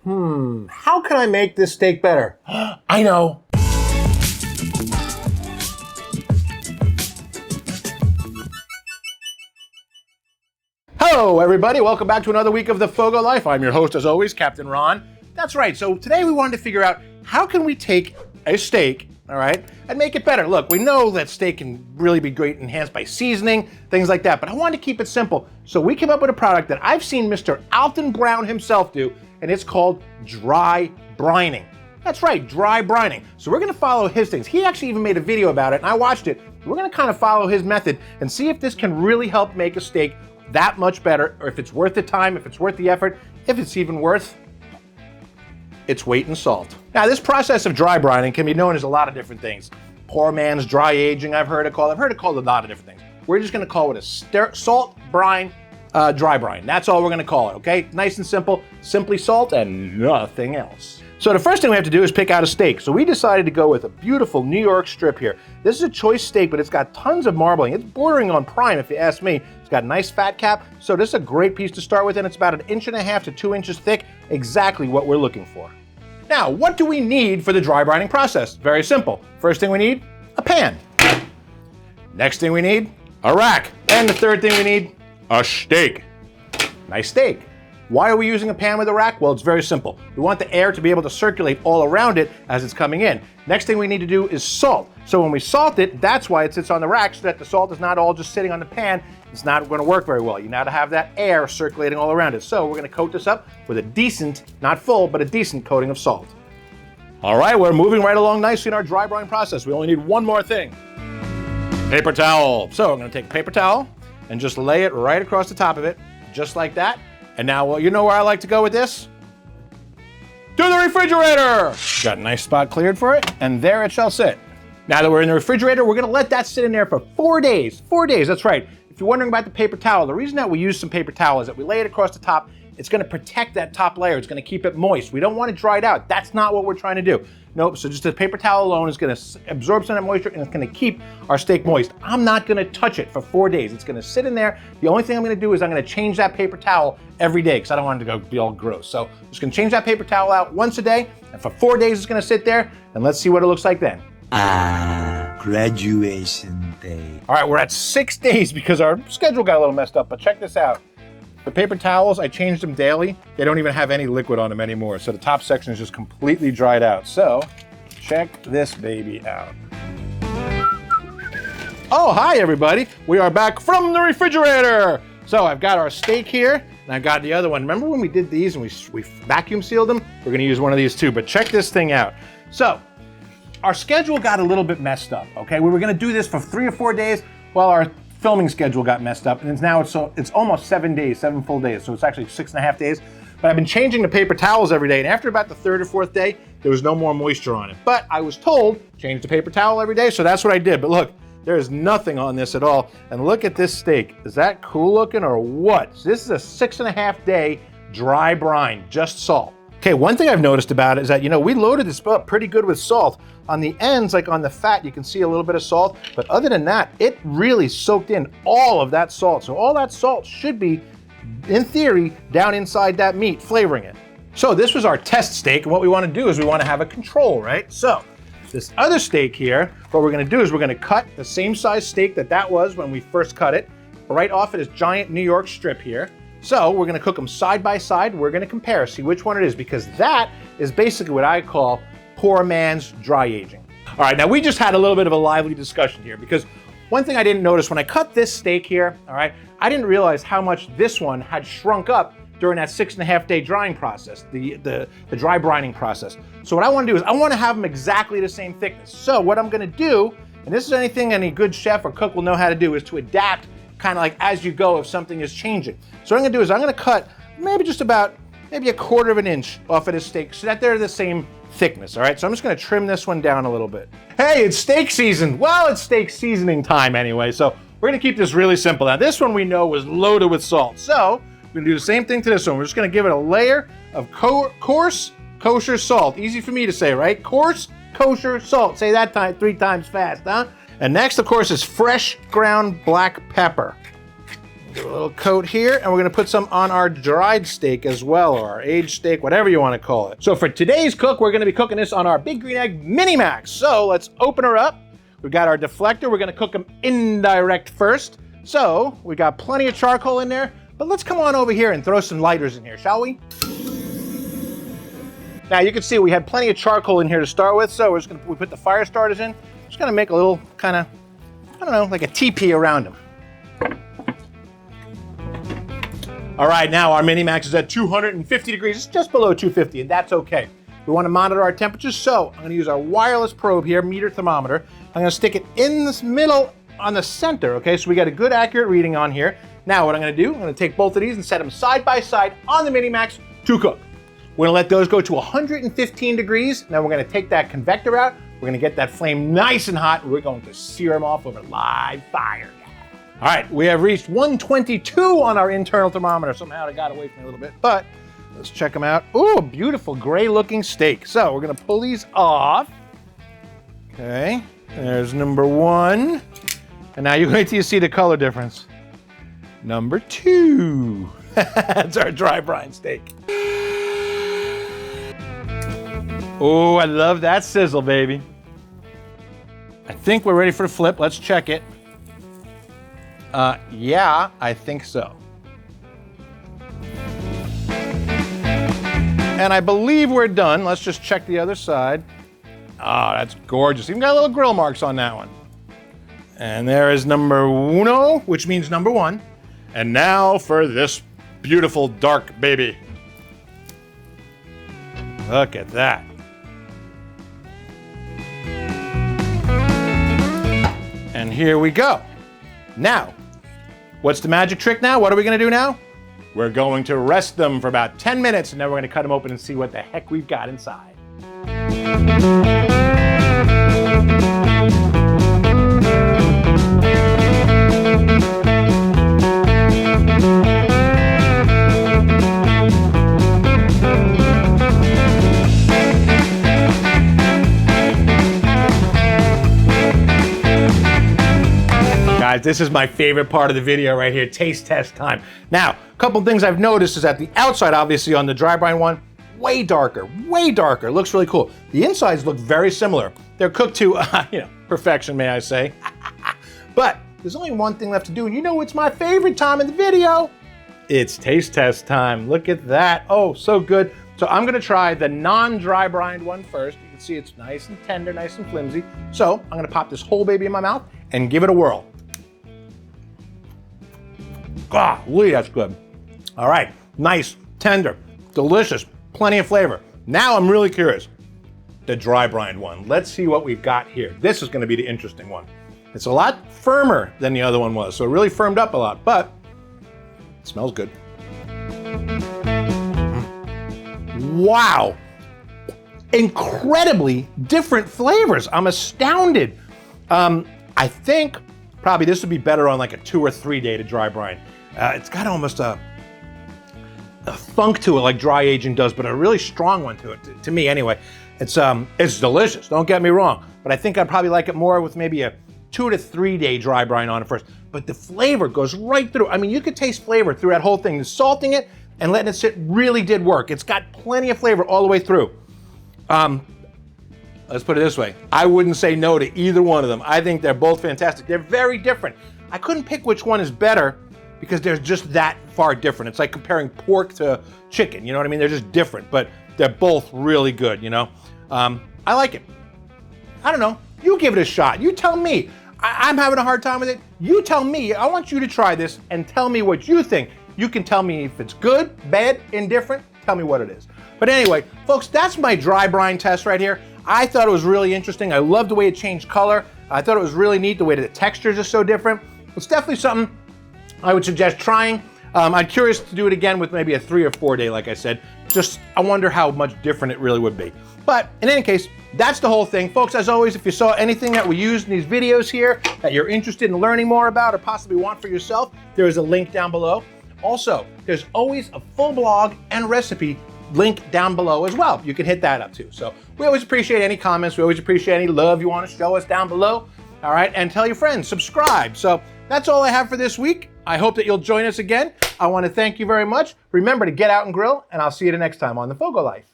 How can I make this steak better? I know. Hello, everybody. Welcome back to another week of the FOGO Life. I'm your host, as always, Captain Ron. That's right. So today we wanted to figure out how can we take a steak, all right, and make it better. Look, we know that steak can really be great enhanced by seasoning, things like that, but I wanted to keep it simple. So we came up with a product that I've seen Mr. Alton Brown himself do, and it's called dry brining. That's right, dry brining. So we're gonna follow his things. He actually even made a video about it, and I watched it. We're gonna kind of follow his method and see if this can really help make a steak that much better, or if it's worth the time, if it's worth the effort, if it's even worth its weight in salt. Now, this process of dry brining can be known as a lot of different things. Poor man's dry aging, I've heard it called a lot of different things. We're just gonna call it a salt brine, dry brine. That's all we're gonna call it, okay? Nice and simple, simply salt and nothing else. So the first thing we have to do is pick out a steak. So we decided to go with a beautiful New York strip here. This is a choice steak, but it's got tons of marbling. It's bordering on prime, if you ask me. It's got a nice fat cap, so this is a great piece to start with, and it's about 1.5 inches to 2 inches thick, exactly what we're looking for. Now, what do we need for the dry brining process? Very simple. First thing we need, a pan. Next thing we need, a rack. And the third thing we need, a steak. Nice steak. Why are we using a pan with a rack? Well, it's very simple. We want the air to be able to circulate all around it as it's coming in. Next thing we need to do is salt. So when we salt it, that's why it sits on the rack, so that the salt is not all just sitting on the pan. It's not going to work very well. You now have that air circulating all around it. So we're going to coat this up with a decent, not full, but a decent coating of salt. All right, we're moving right along nicely in our dry brine process. We only need one more thing. Paper towel. So I'm going to take a paper towel and just lay it right across the top of it, just like that. And now, well, you know where I like to go with this? To the refrigerator! Got a nice spot cleared for it, and there it shall sit. Now that we're in the refrigerator, we're gonna let that sit in there for 4 days. 4 days, that's right. If you're wondering about the paper towel, the reason that we use some paper towel is that we lay it across the top. It's gonna protect that top layer. It's gonna keep it moist. We don't want it dried out. That's not what we're trying to do. Nope, so just the paper towel alone is gonna absorb some of that moisture, and it's gonna keep our steak moist. I'm not gonna touch it for 4 days. It's gonna sit in there. The only thing I'm gonna do is I'm gonna change that paper towel every day, because I don't want it to be all gross. So I'm just gonna change that paper towel out once a day, and for 4 days it's gonna sit there, and let's see what it looks like then. Graduation day. All right, we're at 6 days because our schedule got a little messed up, but check this out. The paper towels, I changed them daily. They don't even have any liquid on them anymore, so the top section is just completely dried out. So, check this baby out. Oh, hi everybody. We are back from the refrigerator. So I've got our steak here, and I've got the other one. Remember when we did these and we vacuum sealed them? We're gonna use one of these too, but check this thing out. So, our schedule got a little bit messed up, okay? We were gonna do this for 3 or 4 days while our filming schedule got messed up, and it's almost 7 days, 7 full days, so it's actually 6.5 days. But I've been changing the paper towels every day, and after about the 3rd or 4th day, there was no more moisture on it. But I was told, change the paper towel every day, so that's what I did. But look, there is nothing on this at all. And look at this steak. Is that cool looking or what? So this is a 6.5 day dry brine, just salt. Okay, one thing I've noticed about it is that, we loaded this up pretty good with salt. On the ends, like on the fat, you can see a little bit of salt, but other than that, it really soaked in all of that salt. So all that salt should be, in theory, down inside that meat, flavoring it. So this was our test steak, and what we want to do is we want to have a control, right? So this other steak here, what we're going to do is we're going to cut the same size steak that was when we first cut it, right off of this giant New York strip here. So we're gonna cook them side by side. We're gonna compare, see which one it is, because that is basically what I call poor man's dry aging. All right, now we just had a little bit of a lively discussion here, because one thing I didn't notice when I cut this steak here, all right, I didn't realize how much this one had shrunk up during that 6.5 day drying process, the dry brining process. So what I wanna do is I wanna have them exactly the same thickness. So what I'm gonna do, and this is anything any good chef or cook will know how to do, is to adapt kind of like as you go if something is changing. So what I'm gonna do is I'm gonna cut maybe just about, maybe 1/4 inch off of this steak so that they're the same thickness, all right? So I'm just gonna trim this one down a little bit. Hey, it's steak season. Well, it's steak seasoning time anyway, so we're gonna keep this really simple. Now this one we know was loaded with salt. So we're gonna do the same thing to this one. We're just gonna give it a layer of coarse kosher salt. Easy for me to say, right? Coarse kosher salt. Say that 3 times fast, huh? And next, of course, is fresh ground black pepper. Give it a little coat here, and we're gonna put some on our dried steak as well, or our aged steak, whatever you wanna call it. So for today's cook, we're gonna be cooking this on our Big Green Egg Mini Max. So let's open her up. We've got our deflector. We're gonna cook them indirect first. So we got plenty of charcoal in there, but let's come on over here and throw some lighters in here, shall we? Now you can see we had plenty of charcoal in here to start with, so we put the fire starters in. Just gonna make a little kind of, I don't know, like a teepee around them. All right, now our Mini Max is at 250 degrees. It's just below 250, and that's okay. We want to monitor our temperatures, so I'm going to use our wireless probe here, meter thermometer. I'm going to stick it in this middle on the center, okay? So we got a good accurate reading on here. Now what I'm going to do, I'm going to take both of these and set them side by side on the Mini Max to cook. We're going to let those go to 115 degrees. Now we're going to take that convector out. We're going to get that flame nice and hot. We're going to sear them off over live fire. All right, we have reached 122 on our internal thermometer. Somehow it got away from me a little bit, but let's check them out. Ooh, a beautiful gray looking steak. So we're gonna pull these off. Okay, there's number one. And now you wait till you see the color difference. Number two. That's our dry brine steak. Oh, I love that sizzle, baby. I think we're ready for the flip. Let's check it. Yeah, I think so. And I believe we're done. Let's just check the other side. Oh, that's gorgeous. Even got little grill marks on that one. And there is number uno, which means number one. And now for this beautiful dark baby. Look at that. And here we go. Now, what's the magic trick now? What are we gonna do now? We're going to rest them for about 10 minutes, and then we're gonna cut them open and see what the heck we've got inside. Guys, this is my favorite part of the video right here, taste test time. Now, a couple things I've noticed is that the outside, obviously on the dry brine one, way darker, looks really cool. The insides look very similar. They're cooked to, perfection, may I say. But there's only one thing left to do, and you know it's my favorite time in the video. It's taste test time. Look at that. Oh, so good. So I'm gonna try the non-dry brined one first. You can see it's nice and tender, nice and flimsy. So I'm gonna pop this whole baby in my mouth and give it a whirl. Golly, that's good. All right, nice, tender, delicious, plenty of flavor. Now I'm really curious. The dry brined one. Let's see what we've got here. This is gonna be the interesting one. It's a lot firmer than the other one was, so it really firmed up a lot, but it smells good. Wow. Incredibly different flavors. I'm astounded. I think probably this would be better on like a 2 or 3 day to dry brine. It's got almost a funk to it like dry aging does, but a really strong one to it, to me anyway. It's delicious, don't get me wrong, but I think I'd probably like it more with maybe a 2 to 3 day dry brine on it first. But the flavor goes right through. I mean, you could taste flavor through that whole thing. The salting it and letting it sit really did work. It's got plenty of flavor all the way through. Let's put it this way. I wouldn't say no to either one of them. I think they're both fantastic. They're very different. I couldn't pick which one is better because they're just that far different. It's like comparing pork to chicken, you know what I mean? They're just different, but they're both really good, you know? I like it. I don't know. You give it a shot. You tell me. I'm having a hard time with it. You tell me. I want you to try this and tell me what you think. You can tell me if it's good, bad, indifferent. Tell me what it is. But anyway, folks, that's my dry brine test right here. I thought it was really interesting. I love the way it changed color. I thought it was really neat the way that the textures are so different. It's definitely something I would suggest trying. I'm curious to do it again with maybe a 3 or 4 day, like I said. Just, I wonder how much different it really would be. But in any case, that's the whole thing. Folks, as always, if you saw anything that we used in these videos here that you're interested in learning more about or possibly want for yourself, there is a link down below. Also, there's always a full blog and recipe link down below as well. You can hit that up too. So we always appreciate any comments. We always appreciate any love you want to show us down below. All right, and tell your friends, subscribe. So That's all I have for this week. I hope that you'll join us again. I want to thank you very much. Remember to get out and grill, and I'll see you the next time on the FOGO Life.